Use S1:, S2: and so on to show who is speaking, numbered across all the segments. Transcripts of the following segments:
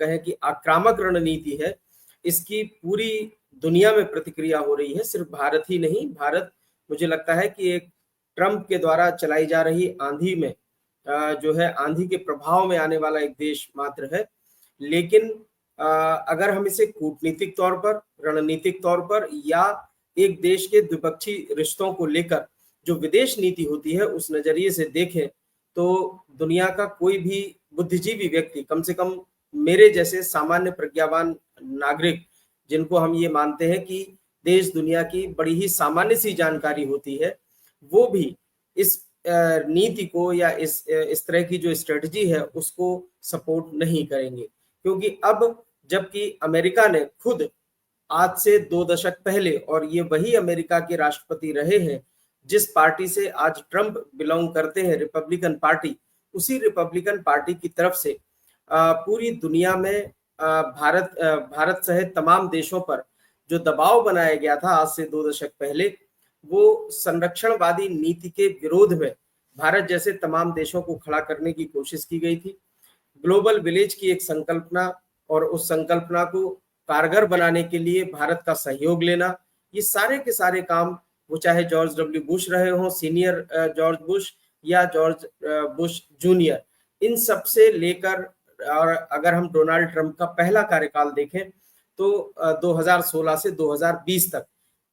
S1: कहें कि आक्रामक रणनीति है, इसकी पूरी दुनिया में प्रतिक्रिया हो रही है। सिर्फ भारत ही नहीं, भारत मुझे लगता है कि एक ट्रंप के द्वारा चलाई जा रही आंधी में जो है आंधी के प्रभाव में आने वाला एक देश मात्र है। लेकिन अगर हम इसे कूटनीतिक तौर पर, रणनीतिक तौर पर या एक देश के द्विपक्षीय रिश्तों को लेकर जो विदेश नीति होती है उस नजरिए से देखें तो दुनिया का कोई भी बुद्धिजीवी व्यक्ति, कम से कम मेरे जैसे सामान्य प्रज्ञावान नागरिक जिनको हम ये मानते हैं कि देश दुनिया की बड़ी ही सामान्य सी जानकारी होती है, वो भी इस नीति को या इस तरह की जो स्ट्रेटजी है उसको सपोर्ट नहीं करेंगे। क्योंकि अब जबकि अमेरिका ने खुद आज से 2 दशक पहले, और ये वही अमेरिका के राष्ट्रपति रहे हैं जिस पार्टी से आज ट्रंप बिलोंग करते हैं, रिपब्लिकन पार्टी, उसी रिपब्लिकन पार्टी की तरफ से पूरी दुनिया में भारत सहित तमाम देशों पर जो दबाव बनाया गया था आज से 2 दशक पहले, वो संरक्षणवादी नीति के विरोध में भारत जैसे तमाम देशों को खड़ा करने की कोशिश की गई थी। ग्लोबल विलेज की एक संकल्पना और उस संकल्पना को कारगर बनाने के लिए भारत का सहयोग लेना, ये सारे के सारे काम, वो चाहे जॉर्ज डब्ल्यू बुश रहे हों, सीनियर जॉर्ज बुश या जॉर्ज बुश जूनियर, इन सब से लेकर, और अगर हम डोनाल्ड ट्रंप का पहला कार्यकाल देखें तो 2016 से 2020 तक,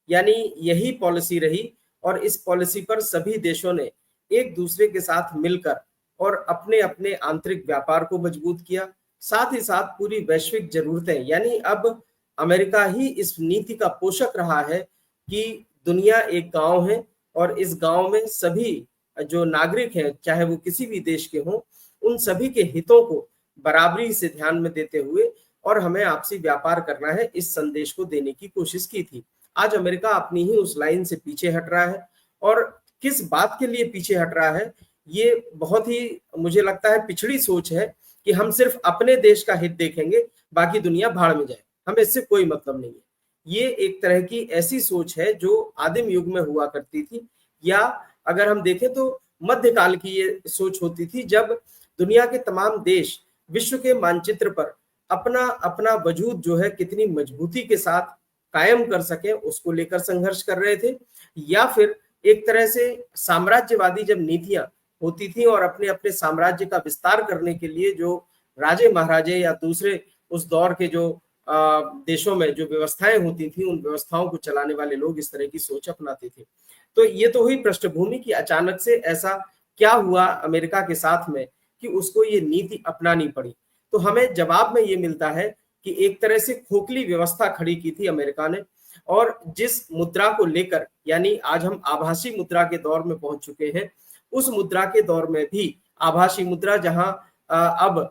S1: यानी यही पॉलिसी रही। और इस पॉलिसी पर सभी देशों ने एक दूसरे के साथ मिलकर और अपने अपने आंतरिक व्यापार को मजबूत किया, साथ ही साथ पूरी वैश्विक जरूरतें, यानी अब अमेरिका ही इस नीति का पोषक रहा है कि दुनिया एक गांव है और इस गांव में सभी जो नागरिक हैं, चाहे वो किसी भी देश के हों, उन सभी के हितों को बराबरी से ध्यान में देते हुए और हमें आपसी व्यापार करना है, इस संदेश को देने की कोशिश की थी। आज अमेरिका अपनी ही उस लाइन से पीछे हट रहा है, और किस बात के लिए पीछे हट रहा है, ये बहुत ही मुझे लगता है पिछड़ी सोच है कि हम सिर्फ अपने देश का हित देखेंगे, बाकी दुनिया भाड़ में जाए, हमें इससे कोई मतलब नहीं है। ये एक तरह की ऐसी सोच है जो आदिम युग में हुआ करती थी, या अगर हम देखें तो मध्यकाल की ये सोच होती थी, जब दुनिया के तमाम देश विश्व के मानचित्र पर अपना अपना वजूद जो है कितनी मजबूती के साथ कायम कर सके उसको लेकर संघर्ष कर रहे थे। या फिर एक तरह से साम्राज्यवादी जब नीतियां होती थी और अपने अपने साम्राज्य का विस्तार करने के लिए जो राजे महाराजे या दूसरे उस दौर के जो देशों में जो व्यवस्थाएं होती थी, उन व्यवस्थाओं को चलाने वाले लोग इस तरह की सोच अपनाते थे। तो ये तो हुई पृष्ठभूमि की अचानक से ऐसा क्या हुआ अमेरिका के साथ में कि उसको ये नीति अपनानी पड़ी। तो हमें जवाब में ये मिलता है कि एक तरह से खोखली व्यवस्था खड़ी की थी अमेरिका ने, और जिस मुद्रा को लेकर, यानी आज हम आभासी मुद्रा के दौर में पहुंच चुके हैं, उस मुद्रा के दौर में भी आभासी मुद्रा जहां अब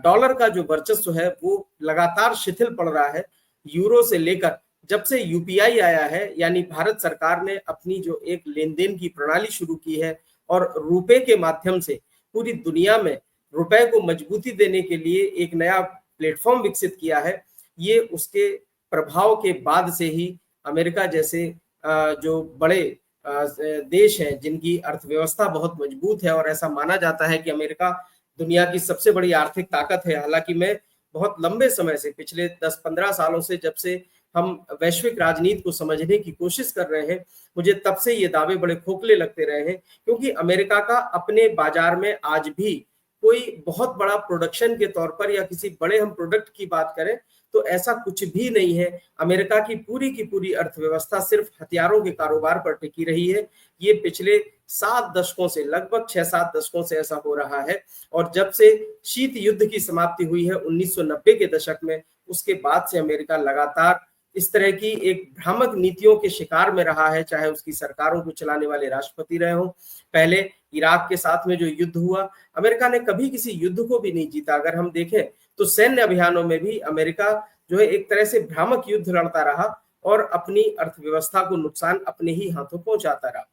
S1: डॉलर का जो वर्चस्व है वो लगातार शिथिल पड़ रहा है। यूरो से लेकर जब से यूपीआई आया है, यानी भारत सरकार ने अपनी जो एक लेन देन की प्रणाली शुरू की है और रुपए के माध्यम से पूरी दुनिया में रुपए को मजबूती देने के लिए एक नया प्लेटफॉर्म विकसित किया है, ये उसके प्रभाव के बाद से ही अमेरिका जैसे जो बड़े देश हैं जिनकी अर्थव्यवस्था बहुत मजबूत है, और ऐसा माना जाता है कि अमेरिका दुनिया की सबसे बड़ी आर्थिक ताकत है। हालांकि मैं बहुत लंबे समय से, पिछले 10-15 सालों से, जब से हम वैश्विक राजनीति को समझने की कोशिश कर रहे हैं, मुझे तब से ये दावे बड़े खोखले लगते रहे हैं, क्योंकि अमेरिका का अपने बाजार में आज भी कोई बहुत बड़ा प्रोडक्शन के तौर पर या किसी बड़े हम प्रोडक्ट की बात करें तो ऐसा कुछ भी नहीं है। अमेरिका की पूरी अर्थव्यवस्था सिर्फ हथियारों के कारोबार पर टिकी रही है। ये पिछले 7 दशकों से, लगभग 6-7 दशकों से ऐसा हो रहा है, और जब से शीत युद्ध की समाप्ति हुई है 1990 के दशक में, उसके बाद से अमेरिका लगातार इस तरह की एक भ्रामक नीतियों के शिकार में रहा है, चाहे उसकी सरकारों को चलाने वाले राष्ट्रपति रहे हों। पहले इराक के साथ में जो युद्ध हुआ, अमेरिका ने कभी किसी युद्ध को भी नहीं जीता। अगर हम देखें तो सैन्य अभियानों में भी अमेरिका जो है एक तरह से भ्रामक युद्ध लड़ता रहा और अपनी अर्थव्यवस्था को नुकसान अपने ही हाथों पहुंचाता रहा।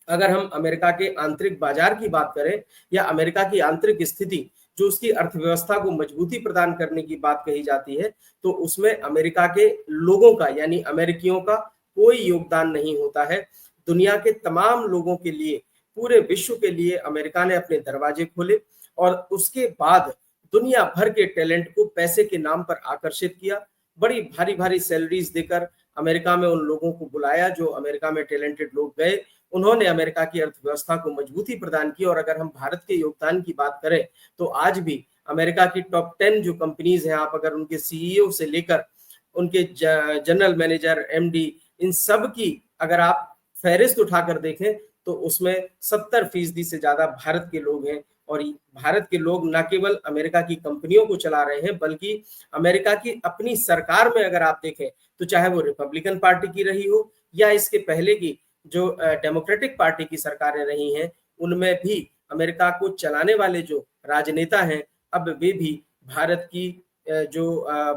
S1: अगर हम अमेरिका के आंतरिक बाजार की बात करें या अमेरिका की आंतरिक स्थिति जो उसकी अर्थव्यवस्था को मजबूती प्रदान करने की बात कही जाती है, तो उसमें अमेरिका के लोगों का, यानी अमेरिकियों का कोई योगदान नहीं होता है। दुनिया के तमाम लोगों के लिए, पूरे विश्व के लिए अमेरिका ने अपने दरवाजे खोले, और उसके बाद दुनिया भर के टैलेंट को पैसे के नाम पर आकर्षित किया, बड़ी भारी भारी सैलरीज देकर अमेरिका में उन लोगों को बुलाया जो अमेरिका में टैलेंटेड लोग गए, उन्होंने अमेरिका की अर्थव्यवस्था को मजबूती प्रदान की। और अगर हम भारत के योगदान की बात करें तो आज भी अमेरिका की टॉप 10 जो कंपनीज हैं, आप अगर उनके सीईओ से लेकर उनके जनरल मैनेजर, एमडी, इन सब की अगर आप फहरिस्त उठाकर देखें तो उसमें 70% से ज्यादा भारत के लोग हैं। और भारत के लोग न केवल अमेरिका की कंपनियों को चला रहे हैं बल्कि अमेरिका की अपनी सरकार में अगर आप देखें तो चाहे वो रिपब्लिकन पार्टी की रही हो या इसके पहले की जो डेमोक्रेटिक पार्टी की सरकारें रही हैं, उनमें भी अमेरिका को चलाने वाले जो राजनेता हैं अब वे भी भारत की जो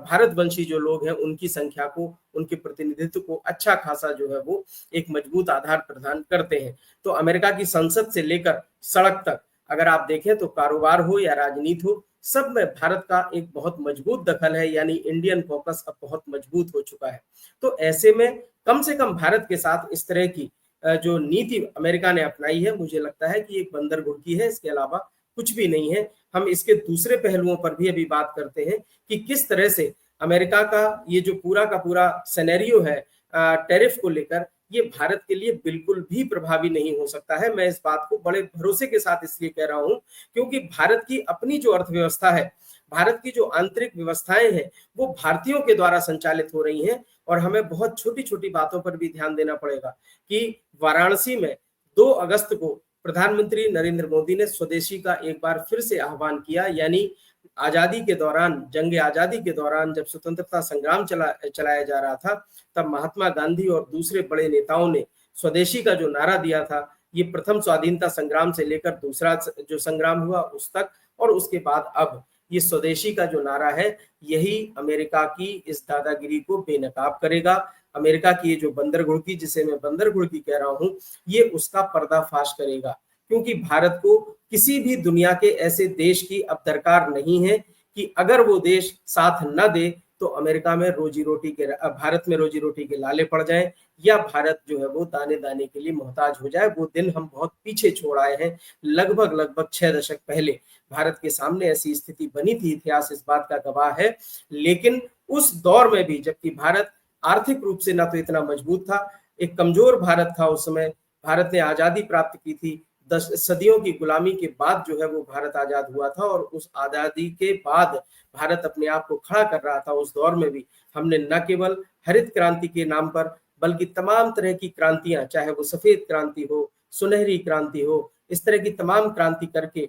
S1: भारतवंशी जो लोग हैं उनकी संख्या को, उनके प्रतिनिधित्व को अच्छा खासा जो है वो एक मजबूत आधार प्रदान करते हैं। तो अमेरिका की संसद से लेकर सड़क तक अगर आप देखें तो कारोबार हो या राजनीति हो, सब में भारत का एक बहुत मजबूत दखल है, यानी इंडियन फोकस अब बहुत मजबूत हो चुका है। तो ऐसे में कम से कम भारत के साथ इस तरह की जो नीति अमेरिका ने अपनाई है, मुझे लगता है कि एक बंदर घुड़की है, इसके अलावा कुछ भी नहीं है। हम इसके दूसरे पहलुओं पर भी अभी बात करते हैं कि किस तरह से अमेरिका का ये जो पूरा का पूरा सिनेरियो है टैरिफ को लेकर, ये भारत के लिए बिल्कुल भी प्रभावी नहीं हो सकता है। मैं इस बात को बड़े भरोसे के साथ इसलिए कह रहा हूं क्योंकि भारत की अपनी जो अर्थव्यवस्था है, भारत की जो आंतरिक व्यवस्थाएं हैं, वो भारतीयों के द्वारा संचालित हो रही हैं। और हमें बहुत छोटी छोटी बातों पर भी ध्यान देना पड़ेगा कि वाराणसी में 2 अगस्त को प्रधानमंत्री नरेंद्र मोदी ने स्वदेशी का एक बार फिर से आह्वान किया, यानी आजादी के दौरान, जंग आजादी के दौरान जब स्वतंत्रता संग्राम चलाया जा रहा था, तब महात्मा गांधी और दूसरे बड़े नेताओं ने स्वदेशी का जो नारा दिया था, ये प्रथम स्वाधीनता संग्राम से लेकर दूसरा जो संग्राम हुआ उस तक, और उसके बाद अब ये स्वदेशी का जो नारा है, यही अमेरिका की इस दादागिरी को बेनकाब करेगा। अमेरिका की ये जो बंदर घुड़की, जिसे मैं बंदर घुड़की कह रहा हूं, ये उसका पर्दाफाश करेगा। क्योंकि भारत को किसी भी दुनिया के ऐसे देश की अब दरकार नहीं है कि अगर वो देश साथ न दे तो अमेरिका में रोजी रोटी के, भारत में रोजी रोटी के लाले पड़ जाएं, या भारत जो है वो दाने दाने के लिए मोहताज हो जाए। वो दिन हम बहुत पीछे छोड़ आए हैं। लगभग 6 दशक पहले भारत के सामने ऐसी स्थिति बनी थी, इतिहास इस बात का गवाह है। लेकिन उस दौर में भी, जबकि भारत आर्थिक रूप से ना तो इतना मजबूत था, एक कमजोर भारत था उस समय, भारत ने आजादी प्राप्त की थी, 10 सदियों की गुलामी के बाद जो है वो भारत आजाद हुआ था। और उस आजादी के बाद भारत अपने आप को खड़ा कर रहा था। उस दौर में भी हमने न केवल हरित क्रांति के नाम पर बल्कि तमाम तरह की क्रांतियां, चाहे वो सफेद क्रांति हो, सुनहरी क्रांति हो, इस तरह की तमाम क्रांति करके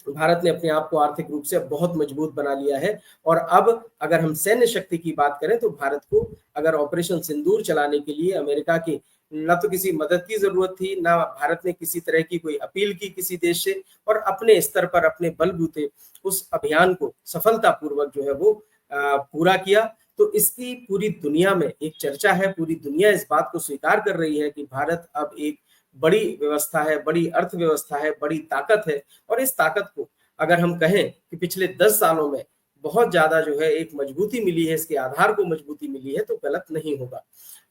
S1: भारत ने अपने आप को आर्थिक रूप से बहुत मजबूत बना लिया है। और अब अगर हम सैन्य शक्ति की बात करें तो भारत को अगर ऑपरेशन सिंदूर चलाने के लिए अमेरिका की न तो किसी मदद की जरूरत थी, ना भारत ने किसी तरह की कोई अपील की किसी देश से, और अपने स्तर पर अपने बलबूते उस अभियान को सफलतापूर्वक जो है वो पूरा किया। तो इसकी पूरी दुनिया में एक चर्चा है, पूरी दुनिया इस बात को स्वीकार कर रही है कि भारत अब एक बड़ी व्यवस्था है, बड़ी अर्थव्यवस्था है, बड़ी ताकत है। और इस ताकत को अगर हम कहें कि पिछले 10 सालों में बहुत ज्यादा जो है एक मजबूती मिली है, इसके आधार को मजबूती मिली है, तो गलत नहीं होगा।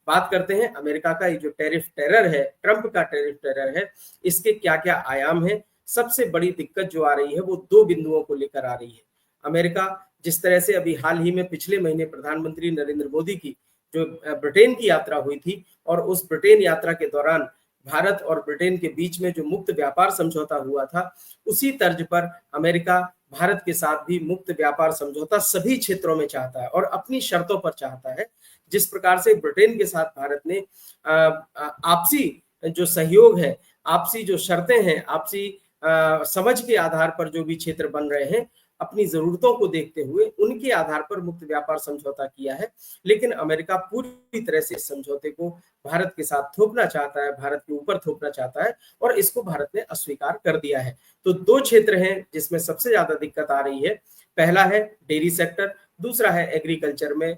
S1: बात करते हैं अमेरिका का ये जो टैरिफ टेरर है, ट्रंप का टैरिफ टेरर है, इसके क्या क्या आयाम है। सबसे बड़ी दिक्कत जो आ रही है वो 2 बिंदुओं को लेकर आ रही है। अमेरिका जिस तरह से अभी हाल ही में पिछले महीने प्रधानमंत्री नरेंद्र मोदी की जो ब्रिटेन की यात्रा हुई थी, और उस ब्रिटेन यात्रा के दौरान भारत और ब्रिटेन के बीच में जो मुक्त व्यापार समझौता हुआ था, उसी तर्ज पर अमेरिका भारत के साथ भी मुक्त व्यापार समझौता सभी क्षेत्रों में चाहता है और अपनी शर्तों पर चाहता है। जिस प्रकार से ब्रिटेन के साथ भारत ने आपसी जो सहयोग है, आपसी जो शर्तें हैं, आपसी समझ के आधार पर जो भी क्षेत्र बन रहे हैं, अपनी जरूरतों को देखते हुए उनके आधार पर मुक्त व्यापार समझौता किया है। लेकिन अमेरिका पूरी तरह से इस समझौते को भारत के साथ थोपना चाहता है, भारत के ऊपर थोपना चाहता है, और इसको भारत ने अस्वीकार कर दिया है। तो 2 क्षेत्र हैं जिसमें सबसे ज्यादा दिक्कत आ रही है। पहला है डेयरी सेक्टर, दूसरा है एग्रीकल्चर में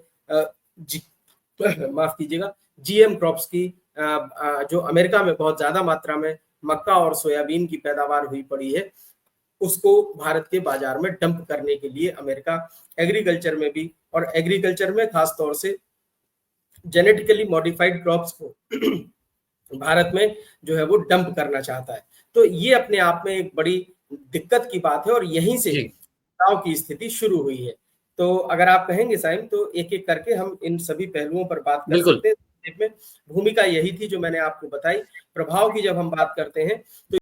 S1: माफ कीजिएगा, जीएम क्रॉप्स की जो अमेरिका में बहुत ज्यादा मात्रा में मक्का और सोयाबीन की पैदावार हुई पड़ी है, उसको भारत के बाजार में डंप करने के लिए अमेरिका एग्रीकल्चर में भी, और एग्रीकल्चर में खास तौर से जेनेटिकली मॉडिफाइड क्रॉप्स को भारत में जो है वो डंप करना चाहता है। तो ये अपने आप में एक बड़ी दिक्कत की बात है, और यहीं से तनाव की स्थिति शुरू हुई है। तो अगर आप कहेंगे साइम, तो एक-एक करके हम इन सभी पहलुओं पर बात कर
S2: बिल्कुल।
S1: सकते हैं। में भूमिका यही थी जो मैंने आपको बताई। प्रभाव की जब हम बात करते हैं तो